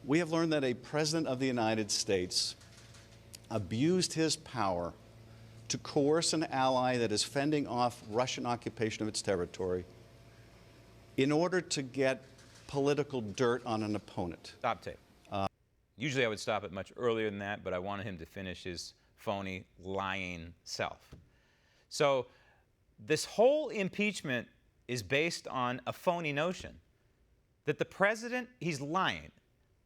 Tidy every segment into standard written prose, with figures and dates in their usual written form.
We have learned that a president of the United States abused his power to coerce an ally that is fending off Russian occupation of its territory in order to get political dirt on an opponent. Stop tape. Usually I would stop it much earlier than that, but I wanted him to finish his phony, lying self. So this whole impeachment is based on a phony notion that the president, he's lying.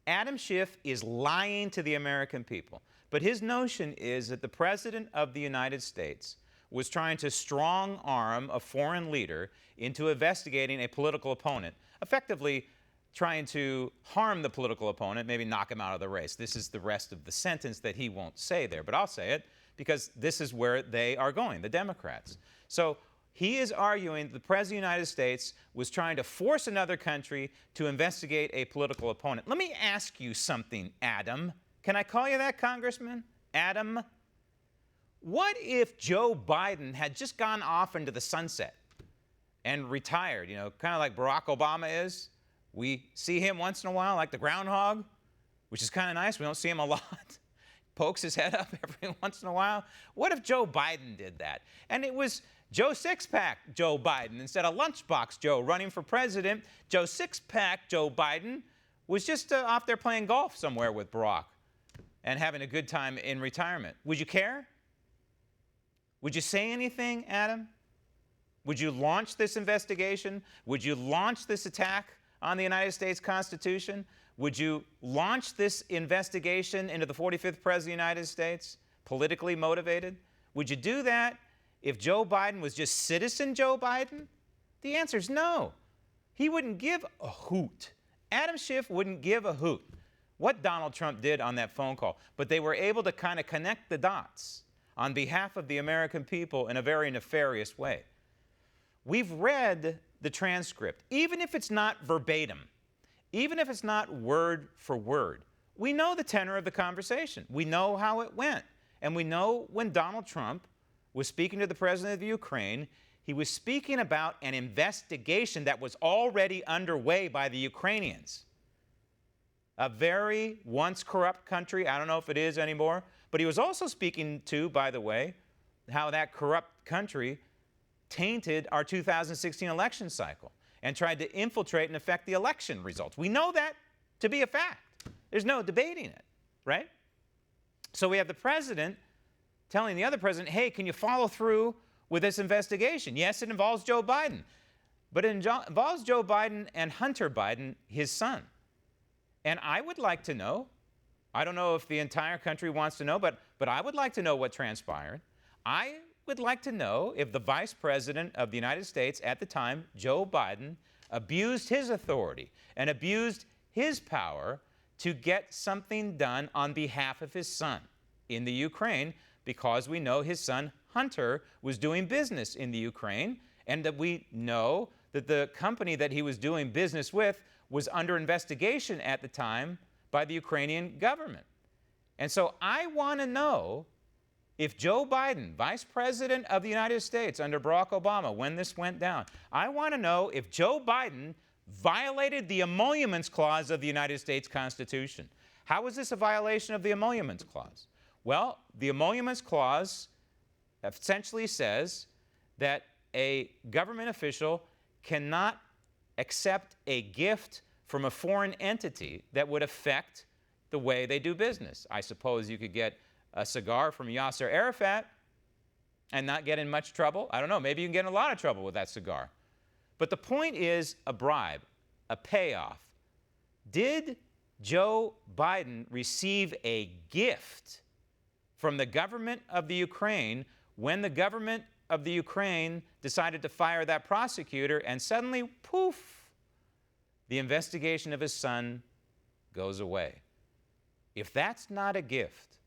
Adam Schiff is lying to the American people. But his notion is that the president of the United States was trying to strong-arm a foreign leader into investigating a political opponent, effectively trying to harm the political opponent, maybe knock him out of the race. This is the rest of the sentence that he won't say there, but I'll say it because this is where they are going, the Democrats. So he is arguing that the President of the United States was trying to force another country to investigate a political opponent. Let me ask you something, Adam. Can I call you that, Congressman? Adam? What if Joe Biden had just gone off into the sunset and retired, you know, kind of like Barack Obama is? We see him once in a while, like the groundhog, which is kind of nice. We don't see him a lot. Pokes his head up every once in a while. What if Joe Biden did that? And it was Joe Sixpack Joe Biden instead of Lunchbox Joe running for president. Joe Sixpack Joe Biden was just off there playing golf somewhere with Barack and having a good time in retirement. Would you care? Would you say anything, Adam? Would you launch this investigation? Would you launch this attack on the United States Constitution? Would you launch this investigation into the 45th President of the United States, politically motivated? Would you do that if Joe Biden was just citizen Joe Biden? The answer is no. He wouldn't give a hoot. Adam Schiff wouldn't give a hoot what Donald Trump did on that phone call. But they were able to kind of connect the dots on behalf of the American people in a very nefarious way. We've read the transcript, even if it's not verbatim, even if it's not word for word. We know the tenor of the conversation. We know how it went. And we know when Donald Trump was speaking to the president of Ukraine, he was speaking about an investigation that was already underway by the Ukrainians. A very once corrupt country, I don't know if it is anymore, but he was also speaking to, by the way, how that corrupt country tainted our 2016 election cycle and tried to infiltrate and affect the election results. We know that to be a fact. There's no debating it, right? So we have the president telling the other president, hey, can you follow through with this investigation? Yes, it involves Joe Biden, but it involves Joe Biden and Hunter Biden, his son. And I would like to know, I don't know if the entire country wants to know, but I would like to know what transpired. I would like to know if the Vice President of the United States at the time, Joe Biden, abused his authority and abused his power to get something done on behalf of his son in the Ukraine, because we know his son Hunter was doing business in the Ukraine, and that we know that the company that he was doing business with was under investigation at the time by the Ukrainian government. And so I want to know if Joe Biden, Vice President of the United States under Barack Obama, when this went down, I want to know if Joe Biden violated the Emoluments Clause of the United States Constitution. How is this a violation of the Emoluments Clause? Well, the Emoluments Clause essentially says that a government official cannot accept a gift from a foreign entity that would affect the way they do business. I suppose you could get a cigar from Yasser Arafat and not get in much trouble. I don't know, maybe you can get in a lot of trouble with that cigar. But the point is a bribe, a payoff. Did Joe Biden receive a gift from the government of the Ukraine when the government of the Ukraine decided to fire that prosecutor, and suddenly, poof, the investigation of his son goes away? If that's not a gift,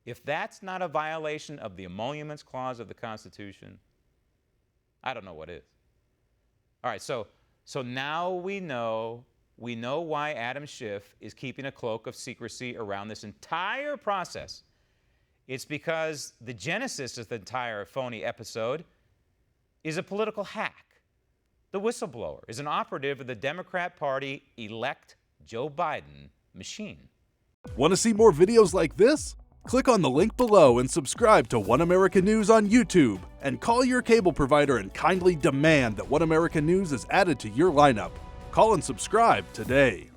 if that's not a violation of the Emoluments Clause of the Constitution, I don't know what is. All right, so now we know why Adam Schiff is keeping a cloak of secrecy around this entire process. It's because the genesis of the entire phony episode is a political hack. The whistleblower is an operative of the Democrat Party-elect Joe Biden machine. Want to see more videos like this? Click on the link below and subscribe to One America News on YouTube, and call your cable provider and kindly demand that One America News is added to your lineup. Call and subscribe today.